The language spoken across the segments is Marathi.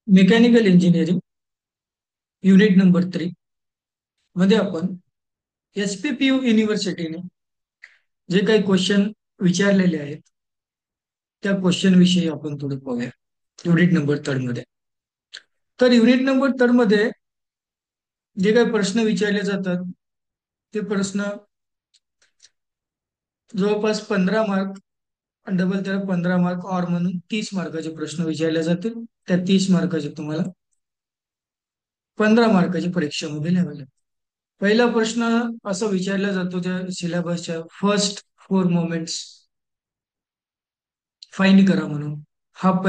मेकॅनिकल इंजिनिअरिंग युनिट नंबर 3 मध्ये आपण SPPU युनिव्हर्सिटीने जे काही क्वेश्चन विचारलेले आहेत त्या क्वेश्चन विषयी आपण थोडं पाहूया युनिट नंबर 3 मध्ये. तर युनिट नंबर 3 मध्ये जे काही प्रश्न विचारले जातात ते प्रश्न जवळपास 15 मार्क, डबल त्याला 15 मार्क और म्हणून 30 मार्काचे प्रश्न विचारले जातील. त्या 30 मार्काचे तुम्हाला 15 मार्काची परीक्षेमध्ये लिहावे लागतील. पहिला प्रश्न असा विचारला जातो त्या सिलेबसच्या फर्स्ट 4 मोमेंट्स फाइंड करा म्हणून. हा प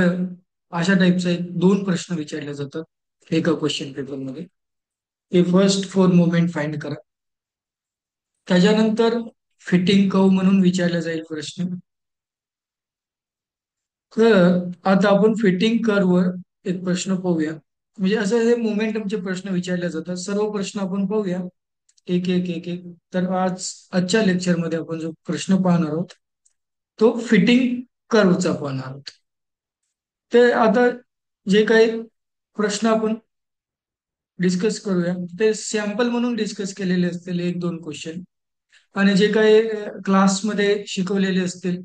अशा टाईपचा एक 2 प्रश्न विचारले जातात एका क्वेश्चन पेपरमध्ये. हे फर्स्ट 4 मोमेंट फाइंड करा. त्याच्यानंतर फिटिंग कव म्हणून विचारला जाईल प्रश्न. तर आता आपण फिटिंग कर्ववर एक प्रश्न पाहूया. म्हणजे असं हे मोमेंटमचे प्रश्न विचारले जातात. सर्व प्रश्न आपण पाहूया एक एक एक एक. तर आजच्या लेक्चरमध्ये आपण जो प्रश्न पाहणार आहोत तो फिटिंग कर्वचा पाहणार आहोत. ते आता जे काही प्रश्न आपण डिस्कस करूया ते सॅम्पल म्हणून डिस्कस केलेले असतील 1-2 क्वेश्चन, आणि जे काही क्लासमध्ये शिकवलेले असतील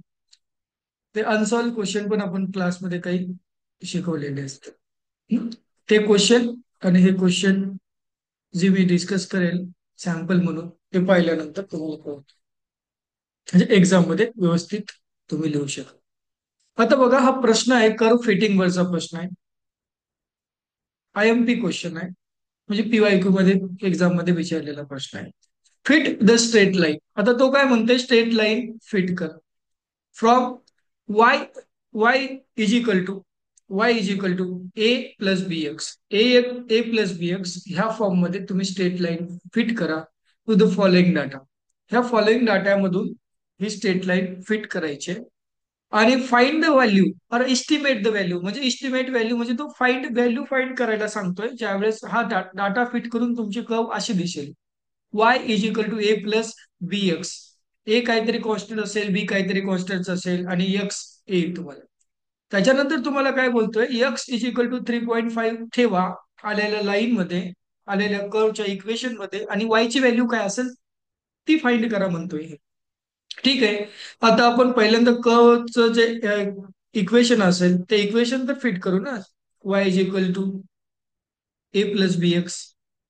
ते अनसॉल्व क्वेश्चन पण आपण क्लासमध्ये काही शिकवलेले असतील. ते क्वेश्चन आणि हे क्वेश्चन जे मी डिस्कस करेल सॅम्पल म्हणून ते पाहिल्यानंतर तुम्हाला कळतं, म्हणजे एक्झाम मध्ये व्यवस्थित तुम्ही लिहू शकाल. आता बघा, हा प्रश्न आहे कर्व फिटिंग वरचा प्रश्न आहे. IMP क्वेश्चन आहे, म्हणजे PYQ मध्ये एक्झाम मध्ये विचारलेला प्रश्न आहे. Fit the straight line. आता तो काय म्हणतोय, स्ट्रेट लाईन फिट कर from y y is equal to A plus B x. A plus B x ह्या फॉर्म मध्ये तुम्ही स्ट्रेट लाईन फिट करा टू द फॉलोइंग डाटा. ह्या फॉलोइंग डाटामधून ही स्ट्रेट लाईन फिट करायची आणि find the value or estimate the value. म्हणजे एस्टिमेट व्हॅल्यू म्हणजे तो फाइंड व्हॅल्यू फाइंड करायला सांगतोय. ज्यावेळेस हा डाटा फिट करून तुमची कर्व अशी दिसेल, Y is equal to A plus B x. A काहीतरी कॉन्स्टंट असेल, बी काहीतरी कॉन्स्टंट असेल आणि एक्स येईल तुम्हाला. त्याच्यानंतर तुम्हाला काय बोलतोय, एक्स इज इक्वल टू 3.5 ठेवा आलेल्या लाईन मध्ये, आलेल्या कर्वच्या इक्वेशन मध्ये, आणि वाय ची व्हॅल्यू काय असेल ती फाइंड करा म्हणतोय. ठीक आहे. आता आपण पहिल्यांदा कर्वचं जे इक्वेशन असेल ते इक्वेशन तर फिट करू ना. Y is equal to A plus B x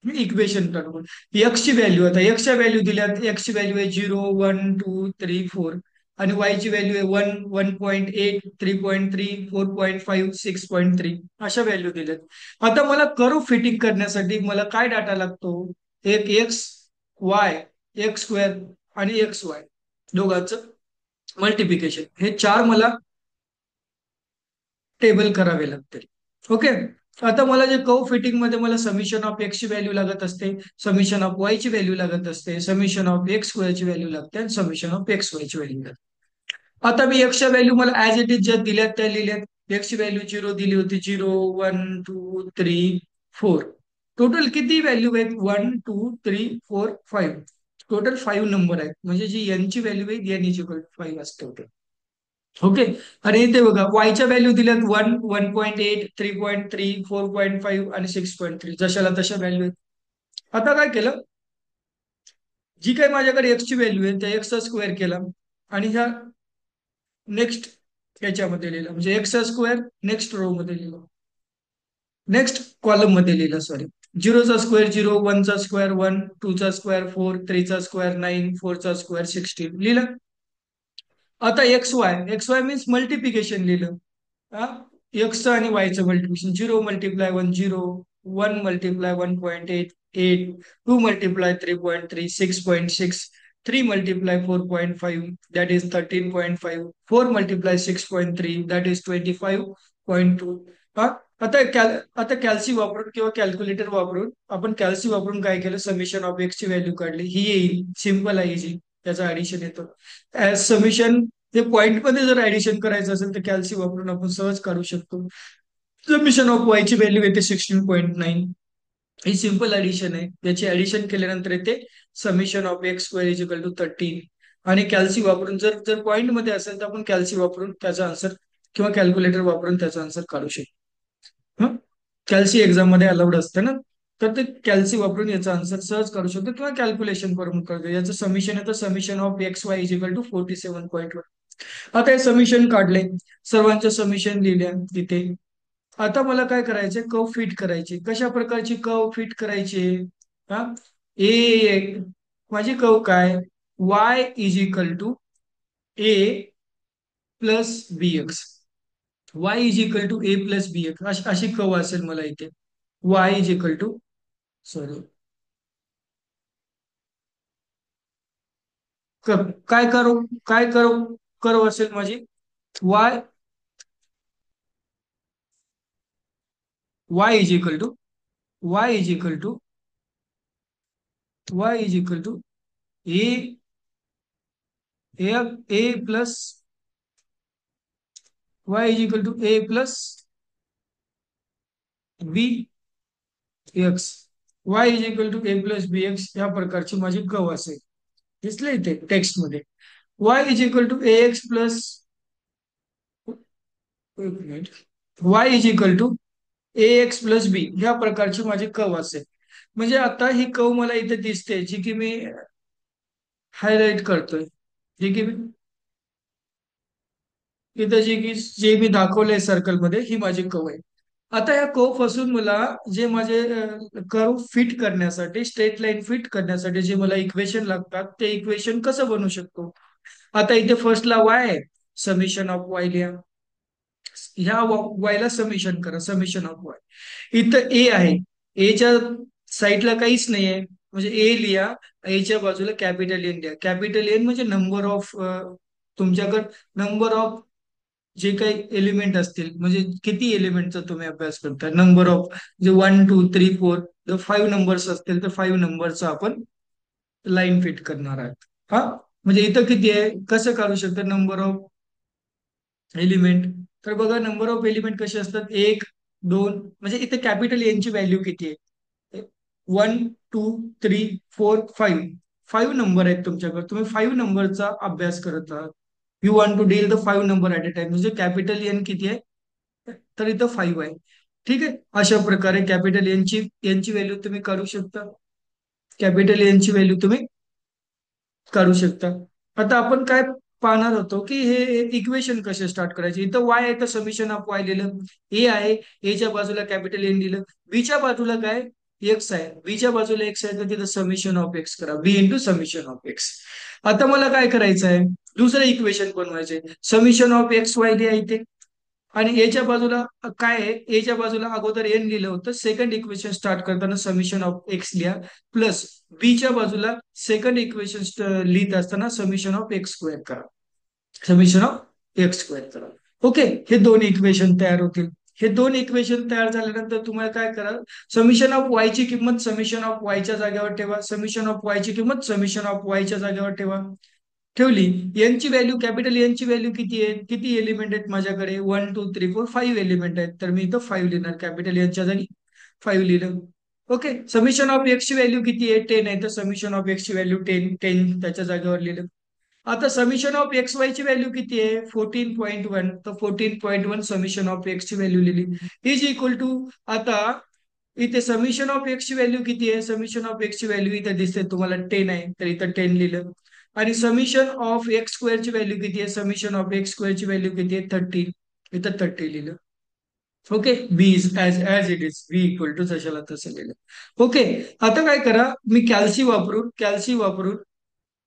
equation टाकून एक्स ची व्हॅल्यू, आता एक्स च्या व्हॅल्यू दिल्यात. एक्स ची व्हॅल्यू आहे 0, 1, 2, 3, 4, आणि वाय ची व्हॅल्यू आहे 1, 1.8, 3.3, 4.5, 6.3 अशा व्हॅल्यू दिल्यात. आता मला कर्व फिटिंग करण्यासाठी मला काय डाटा लागतो, एक एक्स वाय, एक्स स्क्वेअर आणि एक्स वाय दोघांचं मल्टिप्लिकेशन, हे 4 मला टेबल करावे लागतील. ओके. आता मला जे कर्व फिटिंग मध्ये मला समिशन ऑफ एक्स ची व्हॅल्यू लागत असते, समिशन ऑफ वाय ची व्हॅल्यू लागत असते, समिशन ऑफ एक्स स्क्वेअर ची व्हॅल्यू लागते आणि समिशन ऑफ एक्स वाय ची व्हॅल्यू लागते. आता मी एक्सच्या व्हॅल्यू मला ऍज इट इज ज्या दिल्यात त्या लिहिल्यात. एक्स ची व्हॅल्यू 0 दिली होती, 0, 1, 2, 3, 4. टोटल किती व्हॅल्यू आहेत, 1, 2, 3, 4, 5. टोटल 5 नंबर आहेत, म्हणजे जी एन ची व्हॅल्यू आहे एन इज इक्वल टू 5 असते टोटल. ओके. आणि इथे बघा वायच्या व्हॅल्यू दिल्यात 1, 1.8, 3.3, 4.5 आणि 6.3, जशाला तशा व्हॅल्यू आहेत. आता काय केलं, जी काही माझ्याकडे एक्स ची व्हॅल्यू आहे त्या एक्सचा स्क्वेअर केला आणि ह्या नेक्स्ट याच्यामध्ये लिहिलं, म्हणजे एक्स स्क्वेअर नेक्स्ट रो मध्ये लिहिलं, नेक्स्ट कॉलम मध्ये लिहिलं, सॉरी. 0चा स्क्वेअर 0, 1चा स्क्वेअर 1, 2चा स्क्वेअर 4, 3चा स्क्वेअर 9, 4चा स्क्वेअर 16 लिहिलं. आता एक्स वाय मीन्स मल्टिप्लिकेशन लिहिलं. हा, एक्सचं आणि वायचं multiplication. 0 × 1 0, 1 × 1.8 8, 2 × 3 6.6, 3 × 4.5 that is 13.5, 4 × 6.3 that is 25.2. हा. आता कॅल्सी वापरून किंवा कॅल्क्युलेटर वापरून आपण कॅल्सी वापरून काय केलं, समिशन ऑफ एक्स ची व्हॅल्यू काढली. ही येईल, सिंपल आहे, इझी. त्याचा ऍडिशन येतो समिशन. ते पॉईंट मध्ये जर ऍडिशन करायचं असेल तर कॅल्सी वापरून आपण सहज काढू शकतो. समिशन ऑफ वाय ची व्हॅल्यू येते 16.9. ही सिंपल ऍडिशन आहे. याची ऍडिशन केल्यानंतर येते summation of x square is equal to 13. आणि कॅल्सी वापरून जर जर पॉईंट मध्ये असेल तर आपण कॅल्सी वापरून त्याचा आन्सर किंवा कॅल्क्युलेटर वापरून त्याचा आन्सर काढू शकतो. हं? कॅल्सी एक्झाम मध्ये अलाउड असतं ना. तर ते कॅल्सी वापरून याचा आन्सर सहज करू शकतो किंवा कॅल्क्युलेशन करून करतो. याचं समिशन येतं summation of x y is equal to 47.1. आता हे समिशन काढले, सर्वांचे समिशन लिहिले तिथे. आता मला काय करायचंय, कर्व फिट करायची. कशा प्रकारची कर्व फिट करायची? हा, ए माझी कर्व काय, y is equal to A plus B x. Y is equal to A plus B x अशी कर्व असेल मला इथे. Y is equal to, sorry, काय करू, काय करू, कर्व असेल माझी y, y is equal to, y is equal to, y is equal to a, a plus, y is equal to A plus B x. Y is equal to A plus B x या प्रकारची माझी कर्व असेल. दिसले इथे टेक्स्ट मध्ये. Y is equal to A X plus, एक minute, Y is equal to A X plus B ह्या प्रकारची माझी कर्व असेल. म्हणजे आता ही कर्व मला इथे दिसते, जी की मी हायलाइट करतोय, जी की मी इथं जी की जे मी दाखवलंय सर्कल मध्ये, ही माझी कर्व आहे. आता या कर्व पासून मला जे माझे कर्व फिट करण्यासाठी, स्ट्रेट लाईन फिट करण्यासाठी जे मला इक्वेशन लागतात, ते इक्वेशन कसं बनवू शकतो? आता इथे फर्स्टला वाय आहे, समिशन ऑफ वाय लिहा. ह्या वायला समिशन करा, समिशन ऑफ वाय. इथं ए आहे, एच्या साईडला काहीच नाहीये, म्हणजे ए लिहा. एच्या बाजूला कॅपिटल एन लिहा. कॅपिटल एन म्हणजे नंबर ऑफ, तुमच्याकडे नंबर ऑफ जे काही एलिमेंट असतील, म्हणजे किती एलिमेंटचा तुम्ही अभ्यास करता, नंबर ऑफ, जे 1 2 3 4, जर 5 नंबर्स असतील तर 5 नंबरचा आपण लाईन फिट करणार आहात. हा, म्हणजे इथं किती आहे, कसं काढू शकतो नंबर ऑफ एलिमेंट? तर बघा, नंबर ऑफ एलिमेंट कसे असतात, 1 2, म्हणजे इथे कॅपिटल एन ची व्हॅल्यू किती आहे, 1 2 3 4 5. 5 नंबर आहेत तुमच्याकडे, तुम्ही 5 नंबरचा अभ्यास करत आहात. You want to deal the 5 number at a time, म्हणजे कॅपिटल एन किती आहे, तर इथं 5 आहे. ठीक आहे, अशा प्रकारे कॅपिटल एन ची व्हॅल्यू तुम्ही काढू शकता. कॅपिटल एन ची व्हॅल्यू तुम्ही काढू शकता. आता आपण काय पाहणार होतो, की हे इक्वेशन कसे स्टार्ट करायचे. इथं वाय आहे तर समिशन ऑफ वाय लिहिलं. ए आहे, एच्या बाजूला कॅपिटल एन लिहिलं. बीच्या बाजूला काय, एक्स आहे, बीच्या बाजूला एक्स आहे तर तिथं समिशन ऑफ एक्स करा, B into summation of X. आता मला काय करायचं आहे, दुसरं इक्वेशन बनवायचंय. समिशन ऑफ एक्स वाय लिहा इथे. आणि एच्या बाजूला काय आहे, एच्या बाजूला अगोदर एन लिहिलं होतं, सेकंड इक्वेशन स्टार्ट करताना समिशन ऑफ एक्स लिहा. प्लस बीच्या बाजूला सेकंड इक्वेशन लिहित असताना समिशन ऑफ एक्स स्क्वेअर करा, समिशन ऑफ एक्स स्क्वेअर करा. ओके, हे दोन इक्वेशन तयार होतील. हे दोन इक्वेशन तयार झाल्यानंतर तुम्हाला काय करा, समिशन ऑफ वाय ची किंमत समिशन ऑफ वायच्या जागेवर ठेवा, समिशन ऑफ वाय ची किंमत समिशन ऑफ वायच्या जागेवर ठेवा. ठेवली. एन ची व्हॅल्यू, कॅपिटल एन ची व्हॅल्यू किती आहे, किती एलिमेंट आहेत माझ्याकडे, 1 2 3 4 5 एलिमेंट आहेत, तर मी इथं 5 लिहिणार, कॅपिटल एनच्या जागी 5 लिहिलं. ओके, समिशन ऑफ एक्स ची व्हॅल्यू किती आहे, 10 आहे, तर समिशन ऑफ एक्स ची व्हॅल्यू 10 त्याच्या जागेवर लिहिलं. आता समिशन ऑफ एक्स वाय ची व्हॅल्यू किती आहे, 14.1, तर 14.1 समिशन ऑफ एक्स ची व्हॅल्यू लिहिली. इज इक्वल टू, आता इथे समिशन ऑफ एक्स ची व्हॅल्यू किती आहे, समिशन ऑफ एक्स ची व्हॅल्यू इथे दिसते तुम्हाला 10 आहे, तर इथं 10 लिहिलं. आणि समिशन ऑफ एक्स स्क्वेअर ची व्हॅल्यू किती आहे, समिशन ऑफ एक्स स्क्वेअर ची व्हॅल्यू किती आहे, 30, इथं 30 लिहिलं. Okay, B is as it is, B equal to जशाला तसं लिहिलं. ओके, आता काय करा, मी कॅल्सी वापरून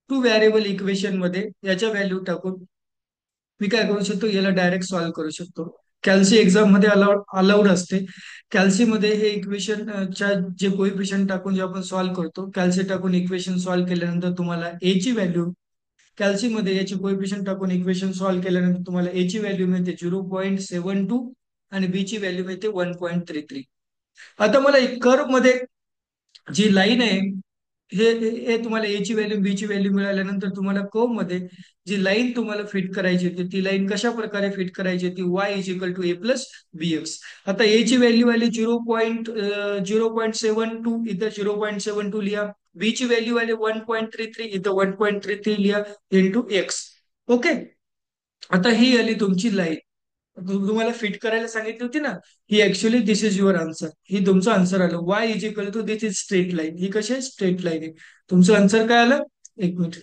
टू व्हेरिएबल इक्वेशन मध्ये याच्या व्हॅल्यू टाकून मी काय करू शकतो, याला डायरेक्ट सॉल्व्ह करू शकतो. कॅल्सी एक्झाम मध्ये अलाउड असते. कॅल्सी मध्ये हे इक्वेशन च्या जे कोइफिशियंट टाकून जे आपण सॉल्व्ह करतो, कॅल्सी टाकून इक्वेशन सॉल्व्ह केल्यानंतर तुम्हाला ए ची व्हॅल्यू, कॅल्सी मध्ये याची कोइफिशियंट टाकून इक्वेशन सॉल्व्ह केल्यानंतर तुम्हाला ए ची व्हॅल्यू मिळते 0.72 आणि बी ची व्हॅल्यू मिळते 1.33. आता मला कर्व मध्ये जी लाईन आहे, हे तुम्हाला ए ची व्हॅल्यू बी ची व्हॅल्यू मिळाल्यानंतर तुम्हाला कर्व मध्ये जी लाईन तुम्हाला फिट करायची होती, ती लाईन कशा प्रकारे फिट करायची होती, Y is equal to A plus B x. आता ए ची व्हॅल्यू आली 0.72, इथं 0.72 लिहा. बी ची व्हॅल्यू आली 1.33, इथं 1.33 लिहा इंटू एक्स. ओके, आता ही आली तुमची लाईन. तुम्हाला फिट करायला सांगितली होती ना, ही actually this is your answer, ही तुमचं आन्सर आलं. Y is equal to this is straight line, ही कशी आहे स्ट्रेट लाईन आहे. तुमचं आन्सर काय आलं, एक मिनिट,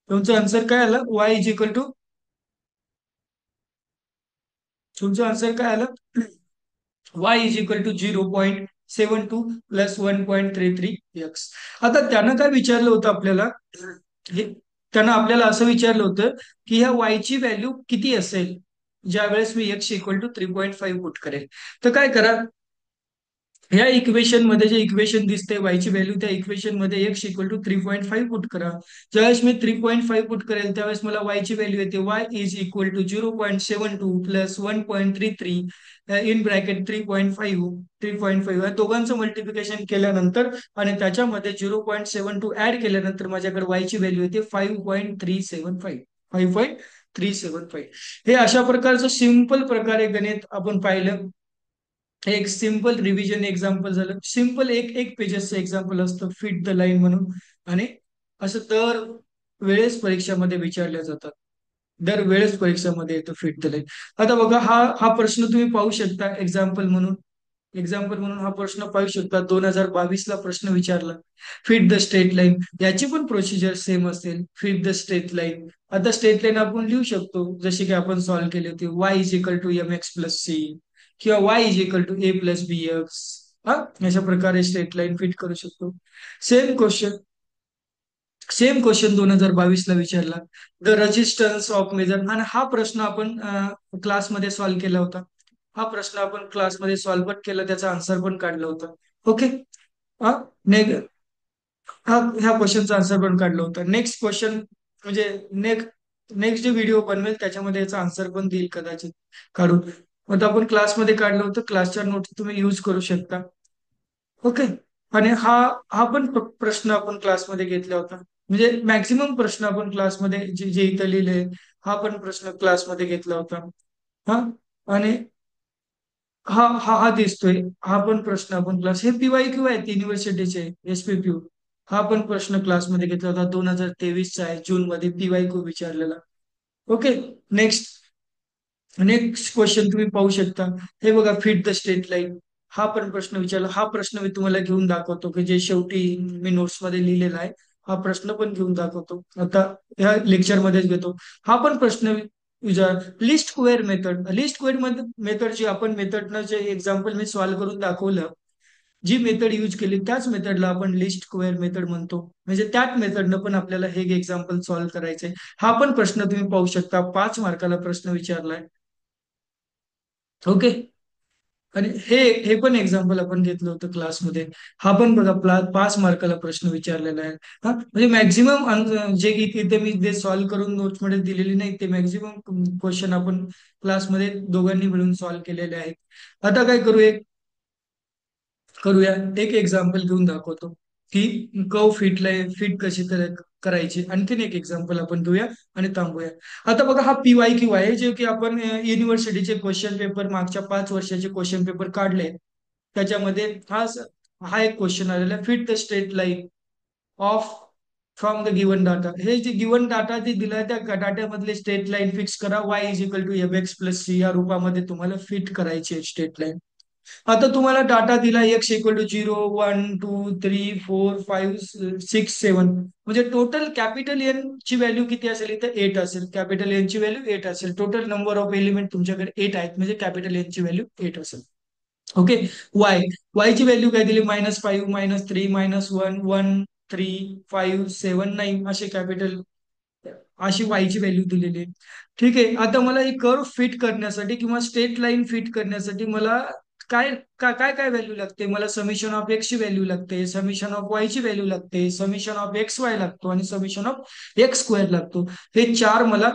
तुमचं आन्सर काय आलं, वाय इज इक्वल टू, तुमचं आन्सर काय आलं, Y is equal to 0.72 plus 1.33 x. आता त्यानं काय विचारलं होतं आपल्याला, हे त्यानं आपल्याला असं विचारलं होतं की ह्या वायची व्हॅल्यू किती असेल ज्या वेळेस मी एक्स इक्वल टू 3.5 पुट करेल. तर काय करा, ह्या इक्वेशन मध्ये जे इक्वेशन दिसते वायची व्हॅल्यू, त्या इक्वेशन मध्ये एक्स इक्वल टू 3.5 पुट करा. ज्यावेळेस मी 3.5 पुट करेल त्यावेळेस मला वायची व्हॅल्यू येते y is equal to 0.72 plus 1.33 in bracket 3.5 या दोघांचं मल्टिप्लिकेशन केल्यानंतर आणि त्याच्यामध्ये 0.72 ऍड केल्यानंतर माझ्याकडे वायची व्हॅल्यू येते 5.375. 5.375. हे अशा प्रकारचं सिंपल प्रकारे गणित आपण पाहिलं. हे एक सिंपल रिव्हिजन एक्झाम्पल झालं. सिंपल एक एक पेजेसचं एक्झाम्पल असतं फिट द लाईन म्हणून. आणि असं दर वेळेस परीक्षामध्ये विचारल्या जातात, दर वेळेस परीक्षामध्ये येतो फिट द लाईन. आता बघा, हा हा प्रश्न तुम्ही पाहू शकता एक्झाम्पल म्हणून. एक्झाम्पल म्हणून हा प्रश्न पाहू शकता, 2022 ला प्रश्न विचारला. फिट द स्ट्रेट लाईन, याची पण प्रोसिजर सेम असेल. फिट द स्ट्रेट लाईन, आता स्ट्रेट लाईन आपण लिहू शकतो जशी की आपण सॉल्व्ह केली होती, Y is equal to M x plus C किंवा Y is equal to A plus B X. हा, अशा प्रकारे स्ट्रेट लाईन फिट करू शकतो. सेम क्वेश्चन, सेम क्वेश्चन 2022 ला विचारला, द रेजिस्टन्स ऑफ मेजर. आणि हा प्रश्न आपण क्लासमध्ये सॉल्व्ह केला होता. हा प्रश्न आपण क्लासमध्ये सॉल्व्ह पण केला, त्याचा आन्सर पण काढलं होतं. ओके. हा, नेक हा ह्या क्वेश्चनचा आन्सर पण काढलं होतं. नेक्स्ट क्वेश्चन म्हणजे नेक्स्ट जे व्हिडिओ बनवेल त्याच्यामध्ये याचा आन्सर पण देईल कदाचित काढून. मग आपण क्लासमध्ये काढलं होतं, क्लासच्या नोट्स तुम्ही यूज करू शकता. ओके. आणि हा हा पण प्रश्न आपण क्लासमध्ये घेतला होता. म्हणजे मॅक्सिमम प्रश्न आपण क्लासमध्ये जे जे इथं लिहिले, हा पण प्रश्न क्लासमध्ये घेतला होता. हा, आणि हा दिसतोय, हा पण प्रश्न आपण क्लास, हे PYQ आहेत युनिव्हर्सिटीचे, SPQ. हा पण प्रश्न क्लासमध्ये घेतला होता, 2023चा आहे, जून मध्ये PYQ विचारलेला. ओके. नेक्स्ट, नेक्स्ट क्वेश्चन तुम्ही पाहू शकता. हे बघा, फिट द स्ट्रेट लाईन, हा पण प्रश्न विचारला. हा प्रश्न मी तुम्हाला घेऊन दाखवतो की जे शेवटी मी नोट्स मध्ये लिहिलेला आहे. हा प्रश्न पण घेऊन दाखवतो आता, ह्या लेक्चर मध्येच घेतो. हा पण प्रश्न विचार, least square method. Least square method जी आपण मेथडनं जे एक्झाम्पल मी सॉल्व्ह करून दाखवलं, जी मेथड यूज केली त्याच मेथडला आपण लिस्ट स्क्वेअर मेथड म्हणतो. म्हणजे त्याच मेथडनं पण आपल्याला हे एक्झाम्पल सॉल्व्ह करायचंय. हा पण प्रश्न तुम्ही पाहू शकता, 5 मार्काला प्रश्न विचारलाय. ओके. आणि हे पण एक्झाम्पल आपण घेतलं होतं क्लासमध्ये. हा पण बघा, 5 मार्काला प्रश्न विचारलेला आहे. हा, म्हणजे मॅक्झिमम जे इथे मी जे सॉल्व्ह करून नोट्स मध्ये दिलेली नाही, ते मॅक्झिमम क्वेश्चन आपण क्लासमध्ये दोघांनी मिळून सॉल्व्ह केलेले आहेत. आता काय करूया, एक एक्झाम्पल घेऊन दाखवतो की कव फिटला फिट कशी करायची. आणखीन एक एक्झाम्पल आपण घेऊया आणि थांबूया. आता बघा, हा PYQ आहे जे की आपण युनिव्हर्सिटीचे क्वेश्चन पेपर, मागच्या 5 वर्षाचे क्वेश्चन पेपर काढले. त्याच्यामध्ये हा एक क्वेश्चन आलेला आहे, fit the straight line of from the given data. हे जे गिवन डाटा जे दिलाय त्या डाट्यामधले स्ट्रेट लाईन फिक्स करा, y is equal to M x plus c, या रूपामध्ये तुम्हाला फिट करायची आहे स्ट्रेट लाईन. आता तुम्हाला डाटा दिला एक्स इक्वल टू 0 1 2 3 4 5 6 7, म्हणजे टोटल कॅपिटल एन ची व्हॅल्यू किती असेल, इथं 8 असेल. कॅपिटल एन ची व्हॅल्यू 8 असेल. टोटल नंबर ऑफ एलिमेंट तुमच्याकडे 8 आहेत, म्हणजे कॅपिटल एन ची व्हॅल्यू 8 असेल. ओके. वाय, वाय ची व्हॅल्यू काय दिली, -5 -3 -1 1 3 5 7 9, असे कॅपिटल, अशी वाय ची व्हॅल्यू दिलेली आहे. ठीक आहे. आता मला ही कर्व फिट करण्यासाठी किंवा स्ट्रेट लाईन फिट करण्यासाठी मला काय काय काय व्हॅल्यू लागते, मला समेशन ऑफ एक्स ची व्हॅल्यू लागते, समेशन ऑफ वाय ची व्हॅल्यू लागते, समेशन ऑफ XY लागतो आणि समेशन ऑफ X² लागतो. हे चार मला,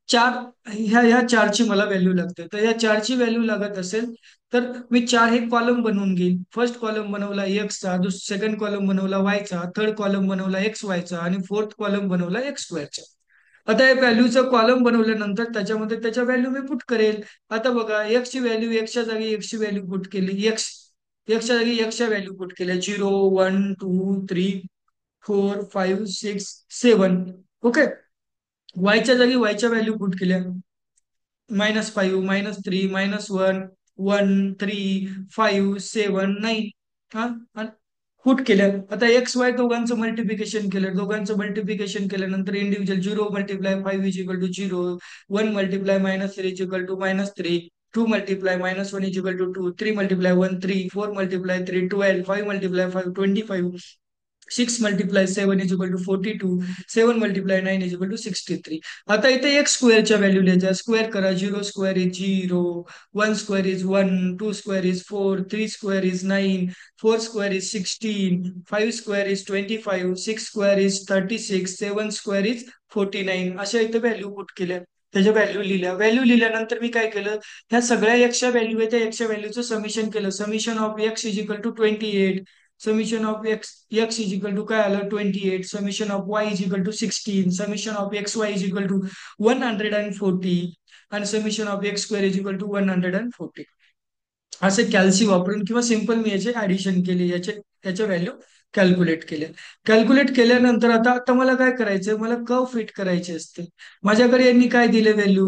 चार, ह्या चारची मला व्हॅल्यू लागते. तर ह्या चारची व्हॅल्यू लागत असेल तर मी चार हे कॉलम बनवून घेईल. फर्स्ट कॉलम बनवला एक्सचा, सेकंड कॉलम बनवला वायचा, थर्ड कॉलम बनवला XY चा आणि फोर्थ कॉलम बनवला X² चा. आता या व्हॅल्यूचा कॉलम बनवल्यानंतर त्याच्यामध्ये त्याच्या व्हॅल्यू मी पुट करेल. आता बघा, एक्स ची व्हॅल्यू एक्सच्या जागी एक्स ची व्हॅल्यू पुट केली, एक्सच्या जागी एक्सच्या व्हॅल्यू पुट केल्या, 0 1 2 3 4 5 6 7. ओके. वायच्या जागी वायच्या व्हॅल्यू पुट केल्या, -5 -3 -1 1 3 5 7 9 हा पुट केलं. आता एक्स वाय दोघांचं मल्टिप्लिकेशन केल्यानंतर इंडिव्हिज्युअल 0 × 5 = 0, 1 × -3 = -3, 2 × -1 = 2, 3 × 1 3, 4 × 3 12, 5 × 5 25, 6 × 7 = 42, 7 × 9 = 63. आता इथे एक स्क्वेअरच्या व्हॅल्यू लिहायच्या. स्क्वेअर करा. 0 square is 0, 1 square is 1, 2 square is 4, 3 square is 9, 4 square is 16, 5 square is 25, 6 square is 36, 7 square is 49. अशा इथे व्हॅल्यू पुट केल्या. त्याच्या व्हॅल्यू लिहिल्या. व्हॅल्यू लिहिल्यानंतर मी काय केलं, ह्या सगळ्या एक्सच्या व्हॅल्यू आहे त्या एक्सच्या व्हॅल्यूचं समेशन केलं. Summation of x is equal to 28, summation of x is equal to काय आलं 28, summation of y is equal to 16, summation of x y is equal to 140, आणि summation of x square is equal to 140. असे कॅल्सी वापरून किंवा सिंपल मी याचे ऍडिशन केले, याच्या व्हॅल्यू कॅल्क्युलेट केल्या. कॅल्क्युलेट केल्यानंतर आता मला काय करायचं, मला कर्व फिट करायचे असते. माझ्याकडे यांनी काय दिले value,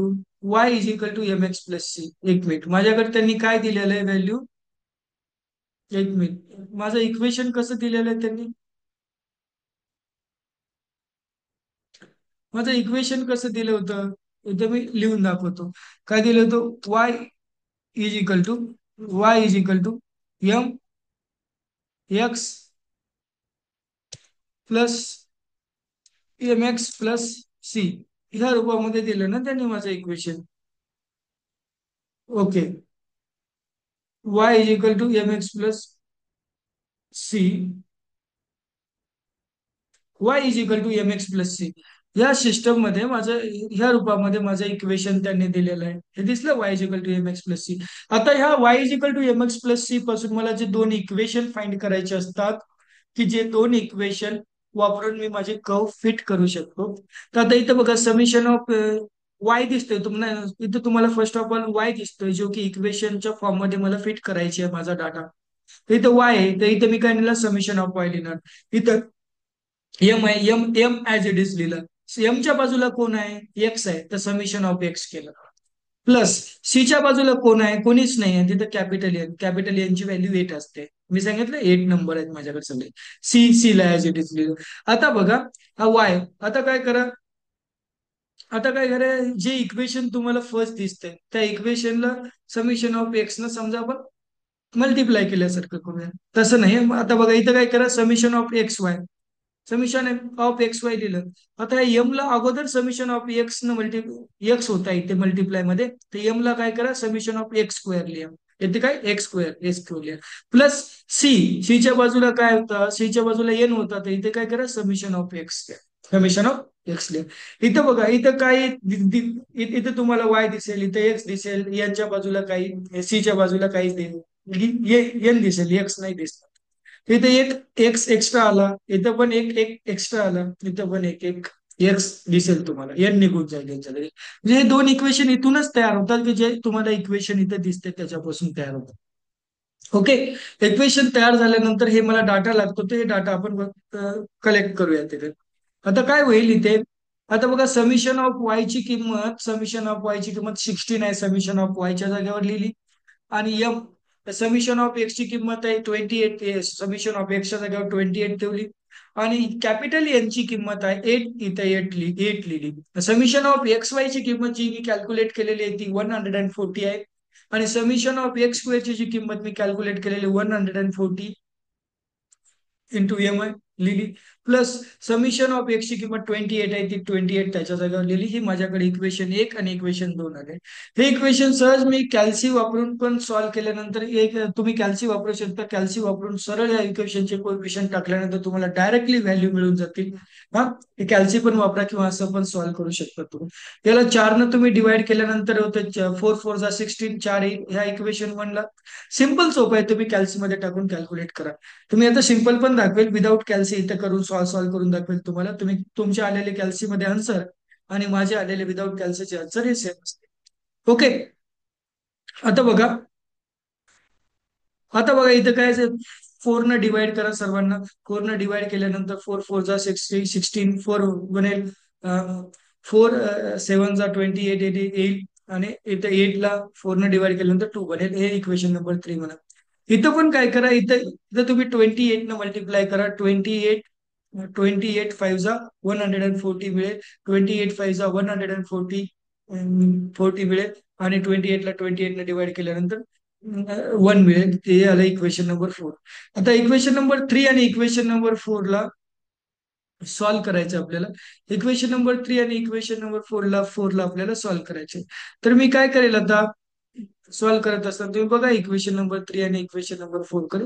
y is equal to mx+c. एक मिनिट, माझ्याकडे त्यांनी काय दिलेलं आहे व्हॅल्यू, एक मिनिट, माझं इक्वेशन कसं दिलेलं आहे त्यांनी, माझं इक्वेशन कसं दिलं होतं, इथं मी लिहून दाखवतो. काय दिलं होतं, y is equal to M x plus mx+c, ह्या रूपामध्ये दिलं ना त्यांनी माझं equation. Okay, y is equal to mx+c. या सिस्टम मध्ये माझं, ह्या रूपामध्ये माझं इक्वेशन त्यांनी दिलेलं आहे. हे दिसलं, y = mx+c. आता ह्या y = mx+c पासून मला जे दोन इक्वेशन फाइंड करायचे असतात, की जे दोन इक्वेशन वापरून मी माझे कर्व फिट करू शकतो. तर आता इथं बघा, समेशन ऑफ वाय दिसतोय तुम्हाला इथं, तुम्हाला फर्स्ट ऑफ ऑल वाय दिसतोय, जो की इक्वेशनच्या फॉर्म मध्ये मला फिट करायची आहे माझा डाटा. तर इथं वाय आहे, तर इथं मी काय लिहिलं, समेशन ऑफ वाय लिहिणार. इथं एम आहे, m m as it is लिहिलं. एमच्या बाजूला कोण आहे, एक्स आहे, तर समेशन ऑफ एक्स केलं. प्लस सीच्या बाजूला कोण आहे, कोणीच नाही आहे, तिथं कॅपिटल एन ची व्हॅल्यू 8 असते. मी सांगितलं 8 नंबर आहेत माझ्याकडे सगळे. सी ला ऍज इट इज लिहिलं. आता बघा, हा वाय, आता काय करा, जे इक्वेशन तुम्हाला फर्स्ट दिसतंय त्या इक्वेशनला समेशन ऑफ एक्स न समजा आपण मल्टिप्लाय केल्यासारखं करूया. तसं नाही. आता बघा, इथं काय करा, summation of x Y, summation of x Y लिहिलं. आता एम ला अगोदर समेशन ऑफ एक्स न एक्स होता इथे मल्टिप्लाय मध्ये, तर एम ला काय करा, समेशन ऑफ एक्स स्क्वेअर लिहा. येते काय, एक्स स्क्वेअर लिहा. प्लस सीच्या बाजूला काय होता, सीच्या बाजूला एन होता, तर इथे काय करा, समेशन ऑफ एक्स घ्या. समेशन ऑफ एक्स लिहा. इथं बघा, इथं काय इथं तुम्हाला वाय दिसेल, इथं एक्स दिसेल, यांच्या बाजूला काही, सीच्या बाजूला काहीच एन दिसेल, एक्स नाही दिसणार. इथे एक एक्स एक्स्ट्रा आला, इथं पण एक एक एक्स्ट्रा आला, इथं पण एक एक एक्स दिसेल तुम्हाला, एन निघून जाईल यांच्याकडे. म्हणजे हे दोन इक्वेशन इथूनच तयार होतात, की जे तुम्हाला इक्वेशन इथं दिसते त्याच्यापासून तयार होतात. ओके, इक्वेशन तयार झाल्यानंतर हे मला डाटा लागतो, तर हे डाटा आपण कलेक्ट करूया तिथे. आता काय होईल इथे, आता बघा, समेशन ऑफ वाय ची किंमत 16 आहे, समेशन ऑफ वायच्या जागेवर लिहिली. आणि एम समेशन ऑफ एक्स ची किंमत आहे 28, समेशन ऑफ एक्सच्या जागेवर 28 ठेवली. आणि कॅपिटल एन ची किंमत आहे 8, इथे 8 लिहिली. समेशन ऑफ एक्स वाय ची किंमत जी मी कॅल्क्युलेट केलेली आहे ती 140 आहे. आणि समेशन ऑफ एक्स स्क्वेअरची जी किंमत मी कॅल्क्युलेट केलेली 140 इंटू एम आय लिहिली. प्लस समेशन ऑफ एक्स ची किंमत 28 आहे, ती 28 त्याच्या जागेवर लिहिली. ही माझ्याकडे इक्वेशन 1 आणि इक्वेशन 2 आले. हे इक्वेशन सहज मी कॅल्सी वापरून पण सॉल्व्ह केल्यानंतर, एक तुम्ही कॅल्सी वापरू शकता. कॅल्सी वापरून सरळ या इक्वेशनचे कोएफिशियंट टाकल्यानंतर तुम्हाला डायरेक्टली व्हॅल्यू मिळून जातील. हा, हे कॅल्सी पण वापरा किंवा असं पण सॉल्व्ह करू शकता तुम्ही. याला 4 तुम्ही डिवाइड केल्यानंतर होतं 4 4 16, 4 येईल ह्या इक्वेशन 1 ला. सिंपल सोपं आहे, तुम्ही कॅल्सी मध्ये टाकून कॅल्क्युलेट करा. तुम्ही आता सिंपल पण दाखवेल, विदाऊट कॅल्सी इथं करून सॉल्व्ह करून दाखवेल तुम्हाला. तुम्ही तुमचे आलेले कॅल्सी मध्ये आन्सर आणि माझे आलेले विदाऊट कॅल्सीचे आन्सर हे सेम असते. ओके, आता बघा, इथं काय, 4 न डिवाइड करा सर्वांना. 4 न डिवाइड केल्यानंतर 4 4 16, 4 बनेल, 4 7 28 येईल. आणि इथं 8 ला 4 ने डिवाइड केल्यानंतर 2 बनेल. हे इक्वेशन नंबर 3 म्हणा. इथं पण काय करा, इथं इथं तुम्ही 28 न मल्टिप्लाय करा. 28 मिळेल. 28 5 जा 140 मिळेल. आणि 28 ला 28 ने डिवाइड केल्यानंतर 1 मिळेल. ते आलं इक्वेशन नंबर 4. आता इक्वेशन नंबर 3 आणि इक्वेशन नंबर 4 ला सॉल्व्ह करायचं आपल्याला. इक्वेशन नंबर 3 आणि इक्वेशन नंबर 4ला आपल्याला सॉल्व्ह करायचे. तर मी काय करेल आता, सॉल्व्ह करत असताना तुम्ही बघा इक्वेशन नंबर 3 आणि इक्वेशन नंबर 4 कडे.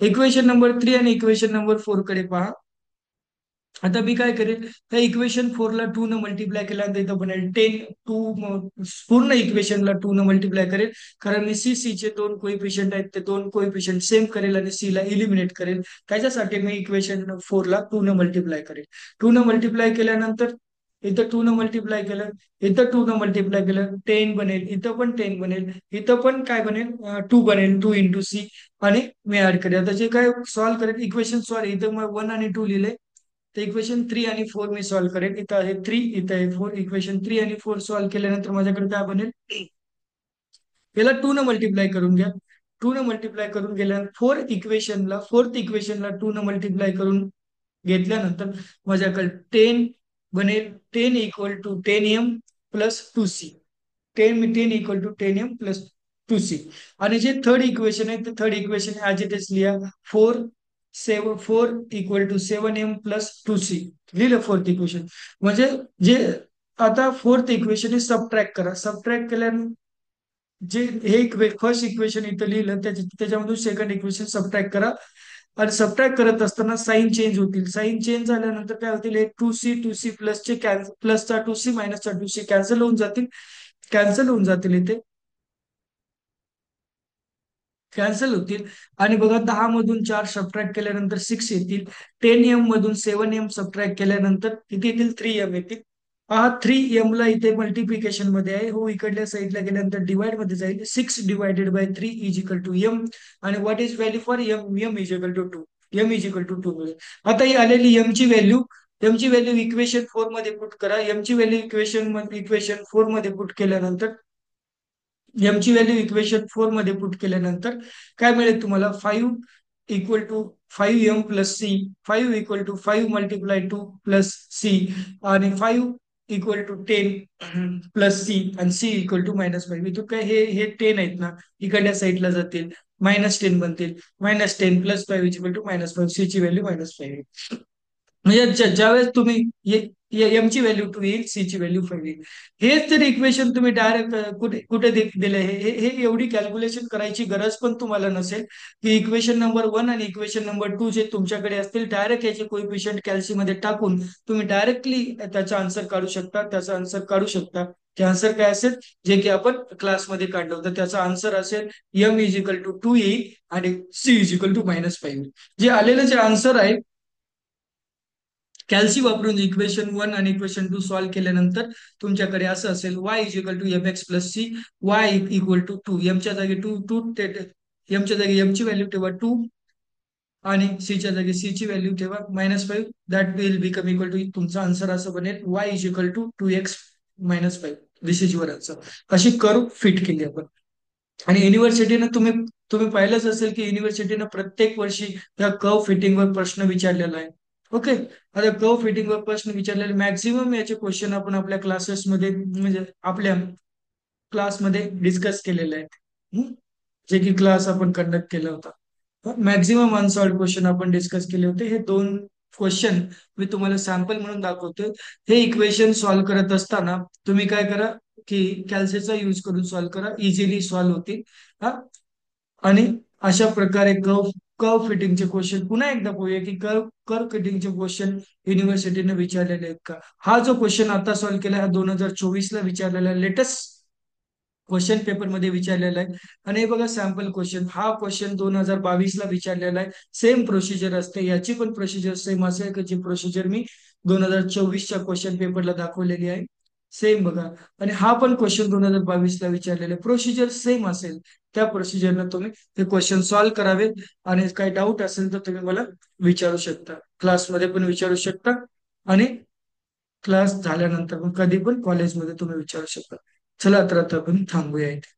इक्वेशन नंबर 3 आणि इक्वेशन नंबर 4 कडे पहा. आता मी काय करेल, त्या इक्वेशन 4ला 2 न मल्टिप्लाय केल्यानंतर इथं बनेल 10. पूर्ण इक्वेशनला 2 न मल्टिप्लाय करेल. कारण मी सी चे दोन कोइफिशियंट आहेत, ते दोन कोइफिशियंट सेम करेल आणि सी ला इलिमिनेट करेल. त्याच्यासाठी मी इक्वेशन 4ला 2 न मल्टिप्लाय करेल. 2 न मल्टिप्लाय केल्यानंतर इथं 2 न मल्टिप्लाय केलं, इथं 2 न मल्टिप्लाय केलं, 10 बनेल. इथं पण 10 बनेल. इथं पण काय बनेल, 2 बनेल. 2 इंटू सी. आणि मी ऍड करेल. आता जे काय सॉल्व्ह करेल इक्वेशन, सॉरी इथं मग 1 आणि 2 लिहिले. तर इक्वेशन 3 आणि 4 मी सॉल्व्ह करेन. इथं आहे 3, इथं आहे 4. इक्वेशन 3 आणि 4 सॉल्व्ह केल्यानंतर माझ्याकडे काय बनेल, याला 2 न मल्टिप्लाय करून घ्या. 2 न मल्टिप्लाय करून गेल्यानंतर फोर्थ इक्वेशनला 2 न मल्टिप्लाय करून घेतल्यानंतर माझ्याकडे 10 बनेल. 10 equal to 10m plus 2c. 10 equal to 10m plus 2c. आणि जे थर्ड इक्वेशन आहे, ते third equation as it is लिहा. 4 equal to 7m plus 2c. लिहिलं फोर्थ इक्वेशन. म्हणजे जे आता फोर्थ इक्वेशन हे सबट्रॅक्ट करा. सबट्रॅक्ट केल्यानंतर जे हे फर्स्ट इक्वेशन इथं लिहिलं, त्याच्यामधून सेकंड इक्वेशन सबट्रॅक्ट करा. आणि सबट्रॅक्ट करत असताना साईन चेंज होतील. साईन चेंज झाल्यानंतर काय होतील, हे 2c प्लसचे प्लसचा 2c मायनसचा 2c कॅन्सल होऊन जातील. कॅन्सल होऊन जातील इथे, कॅन्सल होतील. आणि बघा 10 मधून 4 सबट्रॅक्ट केल्यानंतर 6 येतील. 10m मधून 7m सबट्रॅक्ट केल्यानंतर किती येतील, 3m येतील. हा 3m ला इथे मल्टिप्लिकेशन मध्ये आहे, हो इकडल्या साईडला गेल्यानंतर डिवाइड मध्ये जाईल. 6 divided by 3 is equal to m. आणि what is value for m is equal to 2. m is equal to 2 मिळेल. आता ही आलेली m ची व्हॅल्यू इक्वेशन 4 मध्ये पुट करा. m ची व्हॅल्यू इक्वेशन 4 मध्ये पुट केल्यानंतर मध्ये पुट केल्यानंतर काय मिळेल तुम्हाला, 5 equal to 5 multiply 2 plus c. आणि 5 इक्वल टू 10 प्लस सी. आणि सी इक्वल टू -5. इथून काय हे 10 आहेत ना, इकडल्या साईडला जातील. -10 बनतील. -10 प्लस 5 इक्वल टू -5. सी ची व्हॅल्यू -5. म्हणजे ज्यावेळेस तुम्ही एम ची व्हॅल्यू 2 येईल, सी ची व्हॅल्यू 5 येईल. हेच जर इक्वेशन तुम्ही डायरेक्ट कुठे कुठे दिले, हे एवढी कॅल्क्युलेशन करायची गरज पण तुम्हाला नसेल. की इक्वेशन नंबर 1 आणि इक्वेशन नंबर 2 जे तुमच्याकडे असतील, डायरेक्ट याचे कोइफिशियंट कॅल्सी मध्ये टाकून तुम्ही डायरेक्टली त्याचा आन्सर काढू शकता. त्याचा आन्सर काढू शकता. ते आन्सर काय असेल, जे की आपण क्लासमध्ये काढलं होतं, त्याचा आन्सर असेल m इज इक्वल टू 2 येईल आणि c इज इक्वल टू -5. जे आलेलं जे आन्सर आहे, कॅल्सी वापरून इक्वेशन 1 आणि इक्वेशन 2 सॉल्व्ह केल्यानंतर तुमच्याकडे असं असेल, y is equal to mx plus c. y equal to 2. एमच्या जागी 2 एमच्या जागी m ची व्हॅल्यू ठेवा 2. आणि c च्या जागी c ची व्हॅल्यू ठेवा -5. That will become equal to, तुमचा आन्सर असं बनेल, y is equal to 2x -5. This is your answer. अशी कर्व फिट केली आपण. आणि युनिव्हर्सिटीनं तुम्ही तुम्ही पाहिलंच असेल की युनिव्हर्सिटीनं प्रत्येक वर्षी या कर्व फिटिंगवर प्रश्न विचारलेला आहे. ओके. आता कर्व फिटिंगवर प्रश्न विचारलेले मॅक्झिमम याचे क्वेश्चन आपण आपल्या क्लासेसमध्ये, म्हणजे आपल्या क्लासमध्ये डिस्कस केलेले आहेत. जे की क्लास आपण कंडक्ट केला होता. मॅक्झिमम अनसॉल्ड क्वेश्चन आपण डिस्कस केले होते. हे 2 क्वेश्चन मी तुम्हाला सॅम्पल म्हणून दाखवतोय. हे इक्वेशन सॉल्व्ह करत असताना तुम्ही काय करा, की कॅल्सीचा यूज करून सॉल्व्ह करा. इझिली सॉल्व्ह होतील. हा. आणि अशा प्रकारे कर्व कर्व फिटिंगचे क्वेश्चन पुन्हा एकदा पाहूया, की कर्व कर्व फिटिंगचे क्वेश्चन युनिव्हर्सिटीने विचारलेले आहेत का. हा जो क्वेश्चन आता सॉल्व्ह केला, हा 2024 ला विचारलेला लेटेस्ट क्वेश्चन पेपर मध्ये विचारलेला आहे. आणि हे बघा सॅम्पल क्वेश्चन, हा क्वेश्चन 2022 ला विचारलेला आहे. सेम प्रोसिजर असते, याची पण प्रोसिजर सेम असेल, की जी प्रोसिजर मी 2024च्या क्वेश्चन पेपरला दाखवलेली आहे. सेम बघा. आणि हा पण क्वेश्चन 2022 ला विचारलेला आहे. प्रोसिजर सेम असेल, त्या प्रोसिजरनं तुम्ही हे क्वेश्चन सॉल्व्ह करावे. आणि काही डाऊट असेल तर तुम्ही मला विचारू शकता, क्लासमध्ये पण विचारू शकता. आणि क्लास झाल्यानंतर पण कधी पण कॉलेजमध्ये तुम्ही विचारू शकता. चला तर आता आपण थांबूया इथे.